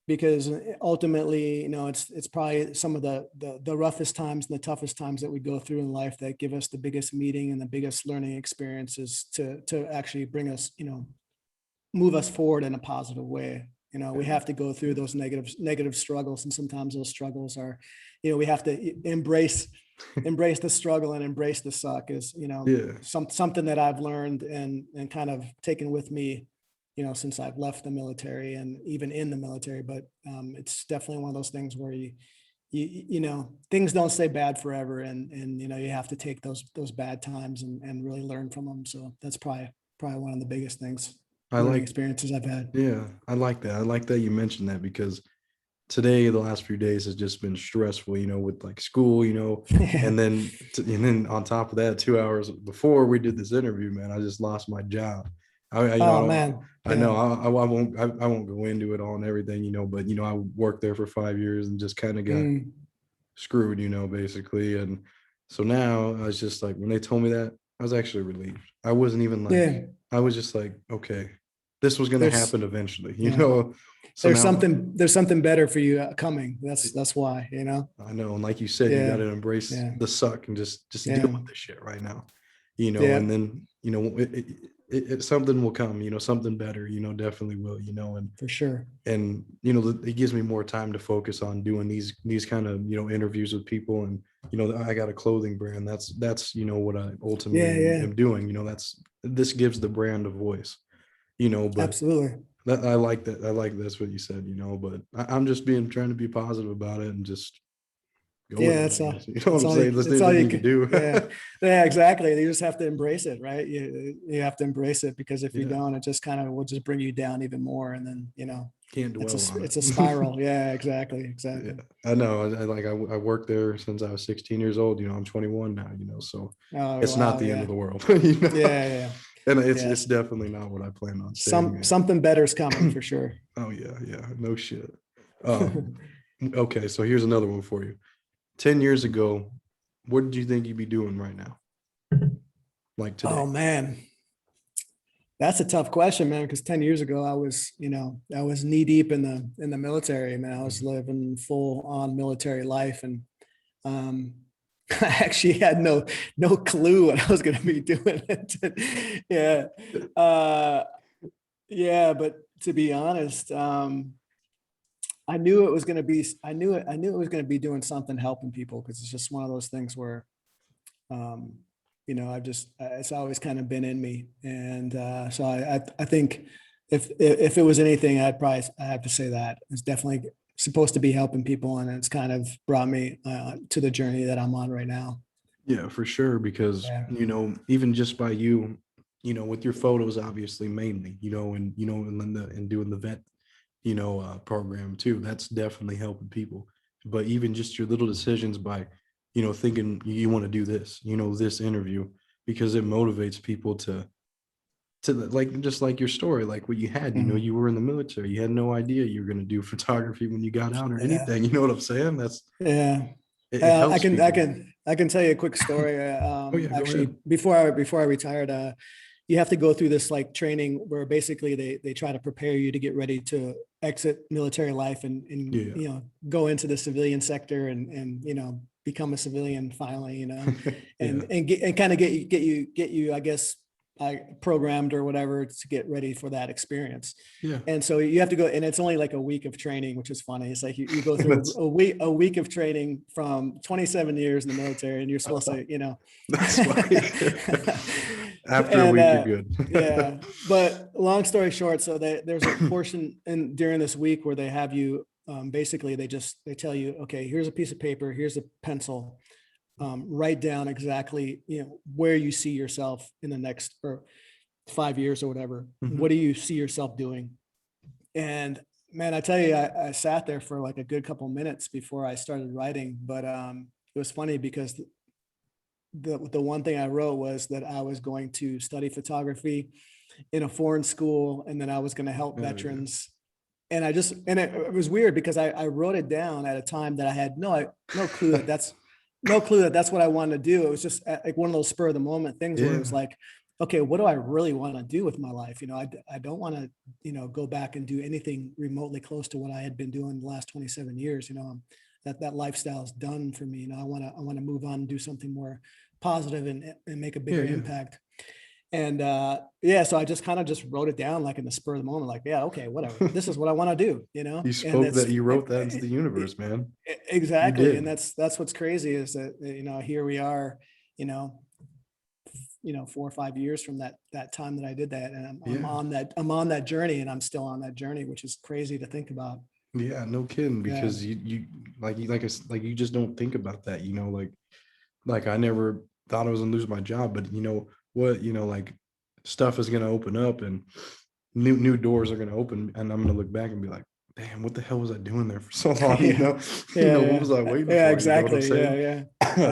because ultimately, it's probably some of the roughest times and the toughest times that we go through in life that give us the biggest meeting and the biggest learning experiences to actually bring us, move us forward in a positive way. We have to go through those negative struggles, and sometimes those struggles are, we have to embrace the struggle and embrace the suck is, yeah. something that I've learned and kind of taken with me, since I've left the military and even in the military. But it's definitely one of those things where things don't stay bad forever, and you have to take those bad times and really learn from them. So that's probably one of the biggest things, I learning like experiences I've had. Yeah, I like that. I like that you mentioned that because today, the last few days has just been stressful, with like school, Yeah. and then on top of that, 2 hours before we did this interview, man, I just lost my job. Oh man. I know Yeah. I won't go into it all and everything, but I worked there for 5 years and just kind of got Mm. screwed, basically. And so now I was just like, when they told me that, I was actually relieved. I wasn't even like, Yeah. I was just like, okay, this was going to There's happen eventually, yeah. So There's now something better for you coming. That's why, I know, and like you said, you got Yeah. to embrace Yeah. the suck and just deal Yeah. with this shit right now, Yeah. and then something will come, something better, definitely will, For sure. and it gives me more time to focus on doing these kind of interviews with people. And I got a clothing brand. That's what I ultimately Yeah, yeah, am doing. This gives the brand a voice, but absolutely. that I like that. I like that's what you said, but I'm just trying to be positive about it and just go with Yeah, it, that's I all. guess. You know what I'm saying? There's That's all nothing you you can can. do. Yeah, yeah, exactly. You just have to embrace it, right? You have to embrace it, because if you Yeah, don't, it just kind of will just bring you down even more, and then can't dwell on it's a it. spiral. Yeah, exactly, Yeah, exactly. I know. I worked there since I was 16 years old. I'm 21 now. So Oh it's not wow, the end of yeah, the world. yeah, yeah. And it's Yes, definitely not what I plan on staying something better's coming at. for sure. Oh yeah, yeah, no shit. Um, okay, so here's another one for you. 10 years ago, what did you think you'd be doing right now? Like Oh today? man, that's a tough question, man. Because 10 years ago, I was knee deep in the military. Man, I was Mhm. living full on military life, and um, I actually had no clue what I was going to be doing. Yeah, uh, yeah. But to be honest, I knew it was going to be. I knew it was going to be doing something helping people, because it's just one of those things where um, I've just it's always kind of been in me, and so I think if it was anything, I have to say that it's definitely supposed to be helping people, and it's kind of brought me to the journey that I'm on right now. Yeah, for sure. Because, Yeah. even just by you, with your photos, obviously, mainly, and doing the vet, program too, that's definitely helping people. But even just your little decisions by, thinking you want to do this, this interview, because it motivates people like, just like your story, like what you had, Mhm. you were in the military, you had no idea you were going to do photography when you got out or Yeah. anything. You know what I'm saying? Yeah. It helps people. I can tell you a quick story. Oh yeah, go Actually, ahead. before I retired, you have to go through this like training where basically they try to prepare you to get ready to exit military life, and Yeah. go into the civilian sector, and become a civilian finally, Yeah. and kind of get you, I guess, programmed or whatever to get ready for that experience. Yeah. And so you have to go, and it's only like a week of training, which is funny. It's like you go through That's a week of training from 27 years in the military, and you're supposed to, that's funny. After a and week, you're good. yeah. But long story short, so there's a portion in during this week where they have you, basically they tell you, okay, here's a piece of paper, here's a pencil, write down exactly, where you see yourself in the next or 5 years or whatever. What Mhm. do you see yourself doing? And man, I tell you, I sat there for like a good couple minutes before I started writing. But it was funny because the one thing I wrote was that I was going to study photography in a foreign school, and then I was going to help Oh yeah. veterans. And it was weird because I wrote it down at a time that I had no clue that that's what I wanted to do. It was just like one of those spur of the moment things where it was Yeah. like, okay, what do I really want to do with my life? I don't want to, go back and do anything remotely close to what I had been doing the last 27 years. That lifestyle is done for me. I want to move on and do something more positive, and make a Yeah. bigger Yeah. impact. And yeah, so I just kind of just wrote it down like in the spur of the moment, like, yeah, okay, whatever. This is what I want to do, and You wrote that into the universe, man. You exactly. And did. that's what's crazy is that, here we are, you know, 4 or 5 years from that time that I did that. And Yeah. I'm on that journey, and I'm still on that journey, which is crazy to think about. Yeah, no kidding. Yeah. Because like you just don't think about that, like I never thought I was gonna lose my job, but what, like stuff is gonna open up and new doors are gonna open, and I'm gonna look back and be like, damn, what the hell was I doing there for so long? Yeah. Yeah. What Yeah. was I waiting Yeah. for? You know what I'm Exactly. Yeah. saying? Yeah.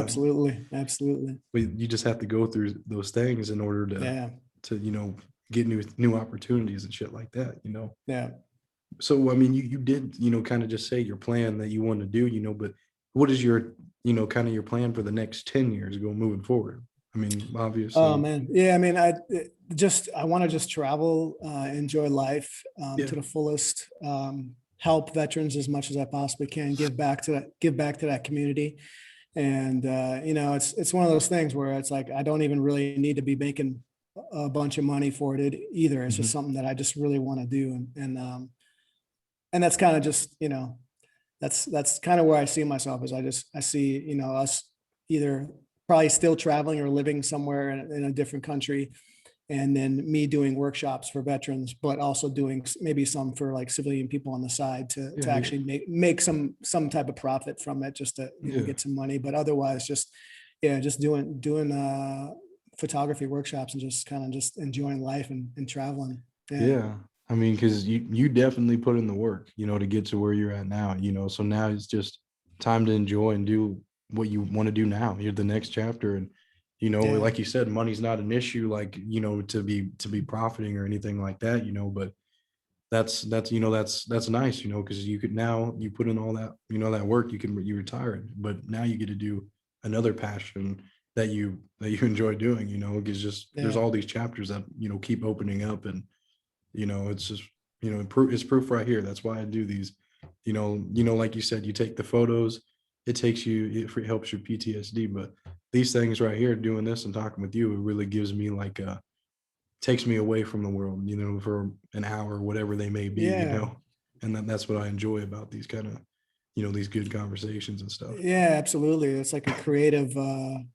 Absolutely. Absolutely. But you just have to go through those things in order Yeah. to get new opportunities and shit like that. Yeah. So I mean, you did, kind of just say your plan that you want to do, but what is your, kind of your plan for the next 10 years go moving forward? I mean, Oh obviously. man, yeah. I mean, I want to just travel, enjoy life Yeah. to the fullest, help veterans as much as I possibly can, give back to that community, and it's one of those things where it's like I don't even really need to be making a bunch of money for it either. It's just Mhm. something that I just really want to do. And that's kind of just, that's kind of where I see myself is I see, us either probably still traveling or living somewhere in a different country. And then me doing workshops for veterans, but also doing maybe some for like civilian people on the side to Yeah, yeah, actually make some type of profit from it, just to, yeah. get some money. But otherwise, just, yeah, just doing photography workshops and just kind of just enjoying life and traveling. Yeah. Yeah. I mean, because you definitely put in the work, to get to where you're at now, So now it's just time to enjoy and do what you want to do now. You're the next chapter. And, Yeah. like you said, money's not an issue, like, to be profiting or anything like that, but that's nice, because you could now you put in all that, that work, you retired, but now you get to do another passion that you enjoy doing, because just there's Yeah. all these chapters that, keep opening up. And it's just, it's proof right here. That's why I do these. Like you said, you take the photos, it helps your PTSD. But these things right here, doing this and talking with you, it really gives me like takes me away from the world, for an hour, whatever they may be, Yeah. and that's what I enjoy about these kind of, these good conversations and stuff. Yeah, absolutely. It's like a creative,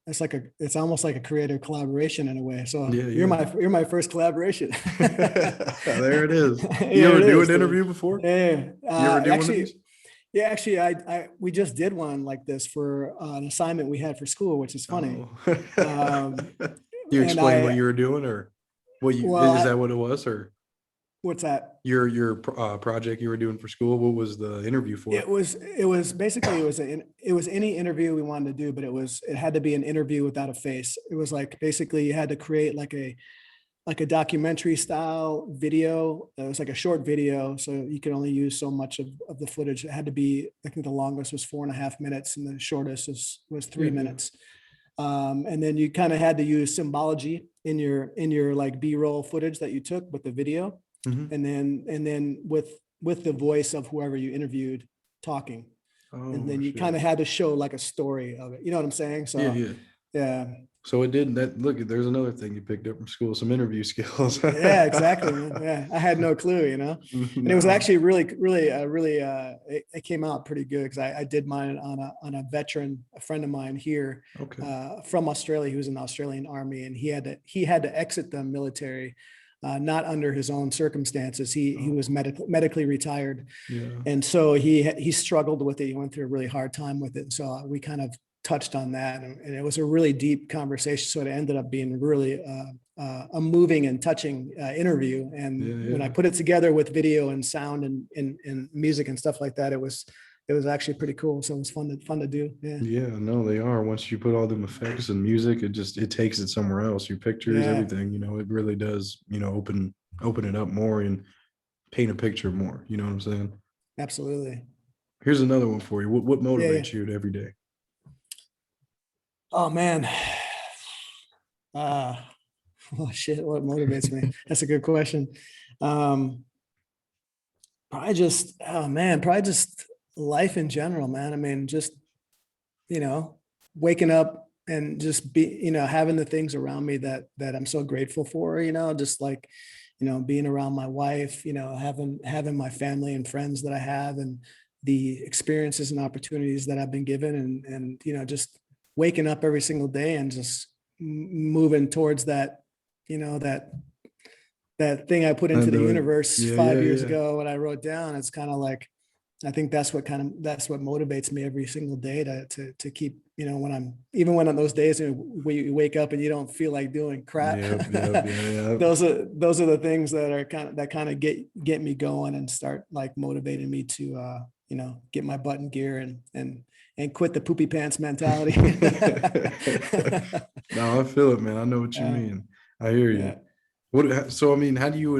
it's almost like a creative collaboration in a way. So Yeah, you're yeah. my first collaboration. There it is. You Here ever it do is, an dude. interview before? Yeah. You ever do one of Actually, these? yeah, actually, we just did one like this for an assignment we had for school, which is funny. Oh. Um, You and explain what you were doing, or well, is that what it was, or what's that? your project you were doing for school? What was the interview for? It was basically it was any interview we wanted to do, but it had to be an interview without a face. It was like basically you had to create like a documentary style video. It was like a short video, so you could only use so much of the footage. It had to be, I think the longest was 4.5 minutes, and the shortest was Yeah, three yeah. minutes. And then you kind of had to use symbology in your like B-roll footage that you took with the video, Hmm. and then with the voice of whoever you interviewed talking, and Oh then you kind shit. of had to show like a story of it. You know what I'm saying? Yeah, So yeah. yeah. So it did that. Look, there's another thing you picked up from school, some interview skills. Yeah, exactly, man. Yeah, I had no clue, and it was No. actually really, it came out pretty good because I did mine on a veteran, a friend of mine here Okay. from Australia. He was in the Australian Army, and he had to exit the military, not under his own circumstances. He Oh, was medically retired, yeah. and so he struggled with it. He went through a really hard time with it, and so we kind of touched on that, and it was a really deep conversation. So it ended up being really a moving and touching interview. And Yeah, when I yeah. put it together with video and sound and music and stuff like that, it was actually pretty cool. So it was fun to do. Yeah, Yeah, no, they are. Once you put all them effects and music, it takes it somewhere else. Your pictures, yeah, everything, it really does, open it up more and paint a picture more. You know what I'm saying? absolutely. Here's another one for you. What Yeah, yeah. motivates you every day? Oh man. Uh, oh shit, what motivates me? That's a good question. Um, probably just life in general, man. I mean, just, you know, waking up and just having the things around me that I'm so grateful for, just like, being around my wife, having my family and friends that I have, and the experiences and opportunities that I've been given, and just waking up every single day and just moving towards that, that thing I put into And the the universe Yeah, 5 years yeah, ago when I wrote down. It's kind of like, I think that's what motivates me every single day to keep, when I'm, even when on those days when you wake up and you don't feel like doing crap. yeah. Yep, yep, yeah, yeah. Those are the things that kind of get me going and start like motivating me to get my butt in gear and quit the poopy pants mentality. No, I feel it, man. I know what you uh, mean. I hear you. yeah. So I mean, how do you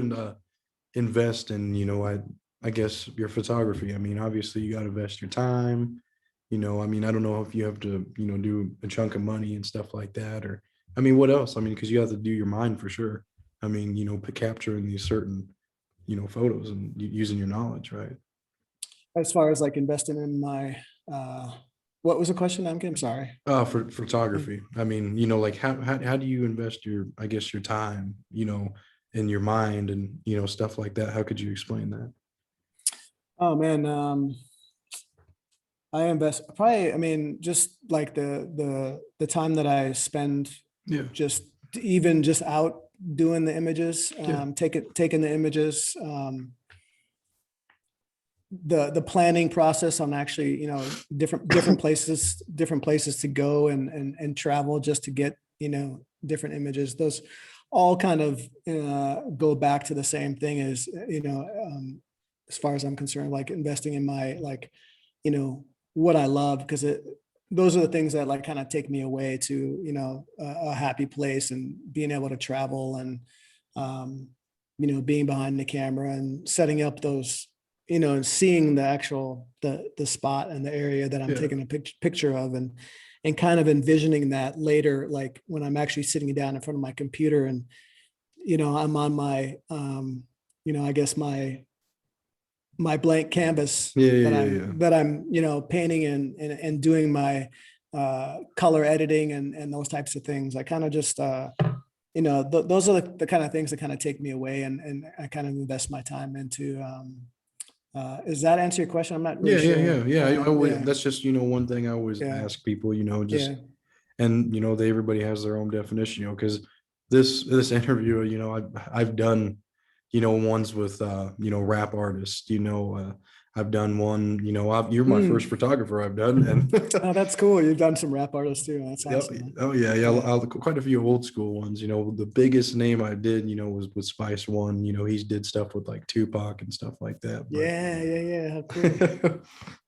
invest in, I guess your photography? I mean, obviously you got to invest your time. I mean, I don't know if you have to, do a chunk of money and stuff like that, or I mean, what else? I mean, because you have to do your mind for sure. I mean, capturing these certain, photos and using your knowledge, right? As far as like investing in my uh What was the question? I'm sorry. For photography. I mean, like how do you invest your, I guess, your time, in your mind and, stuff like that? How could you explain that? Oh man, I invest probably, I mean, just like the time that I spend Yeah. just even just out doing the images, Yeah. taking the images, the planning process on actually, different places to go and travel just to get, different images. Those all kind of go back to the same thing as, as far as I'm concerned, like investing in my, like, what I love, because those are the things that like kind of take me away to, a happy place, and being able to travel, and, being behind the camera and setting up those, and seeing the actual, the spot and the area that I'm Yeah. taking a picture of, and kind of envisioning that later, like when I'm actually sitting down in front of my computer, and, I'm on my, I guess my blank canvas Yeah. Yeah. that Yeah. I'm Yeah. painting and doing my color editing and those types of things. I kind of just those are the kind of things that kind of take me away, and I kind of invest my time into. Does that answer your question? I'm not really Yeah. Yeah. sure. Yeah. Yeah. I always, Yeah, that's just, one thing I always yeah, ask people, just, yeah. and, everybody has their own definition, because this interview, I've done, ones with, rap artists, I've done one, you're my first Mm. photographer I've done. And Oh, that's cool. You've done some rap artists too. That's yeah, awesome, man. oh yeah, yeah. Yeah. Quite a few old school ones. The biggest name I did, was with Spice One. He did stuff with like Tupac and stuff like that. But Yeah, yeah, yeah. How cool.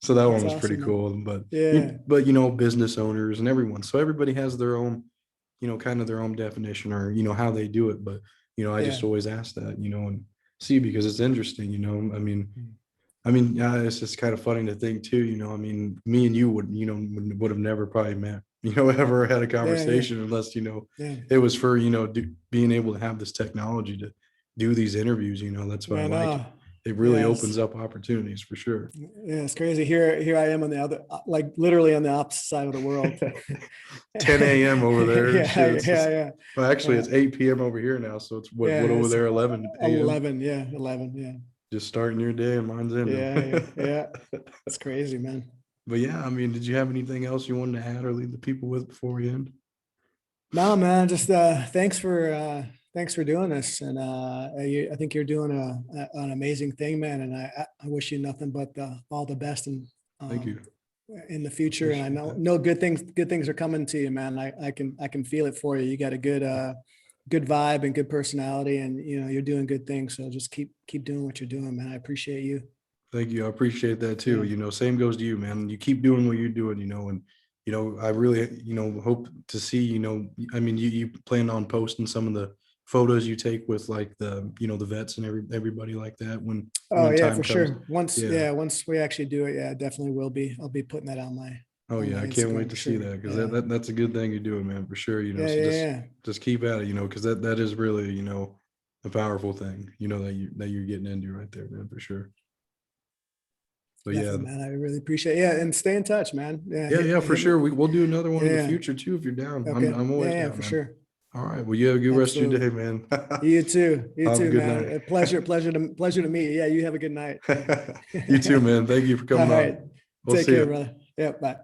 so that one That's was pretty awesome, man. cool. But Yeah, business owners and everyone. So everybody has their own, kind of their own definition, or how they do it. But I yeah. just always ask that, and see, because it's interesting. Yeah, it's just kind of funny to think too, me and you would have never probably met, ever had a Yeah, yeah, conversation unless, yeah. it was for, being able to have this technology to do these interviews, that's what I Man, like. It really yes. opens up opportunities for sure. Yeah, it's crazy. Here I am on the other, like literally on the opposite side of the world. 10 a.m. over there. Yeah, Shit, yeah, well, actually, yeah, it's 8 p.m. over here now. So it's what yeah. over It's there, 11 a.m. 11. Yeah, 11. Yeah, Just starting your day and mine's ending. yeah, yeah, yeah. It's crazy, man. But yeah, did you have anything else you wanted to add or leave the people with before we end? No, man. Just thanks for doing this, and I think you're doing an amazing thing, man. And I wish you nothing but all the best, and Thank um, you. in the future. And I Appreciate that. know good things are coming to you, man. I can feel it for you. You got a good vibe and good personality, and you're doing good things. So just keep doing what you're doing, man. I appreciate you. Thank you. I appreciate that too. Yeah. Same goes to you, man. You keep doing what you're doing, and I really, hope to see, you plan on posting some of the photos you take with like the, the vets and everybody like that Oh when yeah, time for comes. sure. Once Yeah. yeah, once we actually do it, yeah, definitely will be. I'll be putting that Oh on yeah. my I can't wait Instagram to for see sure. that, because Yeah. that's a good thing you're doing, man, for sure. Yeah, So yeah, just yeah. just keep at it, because that is really, a powerful thing, that you're getting into right there, man, for sure. But yeah, Definitely, man. I really appreciate it. Yeah, and stay in touch, man. Yeah, yeah, for hit me. sure. We'll do another one in the Yeah. future too if you're down. I'm Okay. I'm Yeah, always yeah, down, for man. sure. All right. Well, you have a good rest of your day, Absolutely. man. You too. You Have a too, good man. night. A pleasure to meet you. Yeah, you have a good night. You too, man. Thank you for All coming right. on. We'll Take see care, you. brother. Yeah, bye.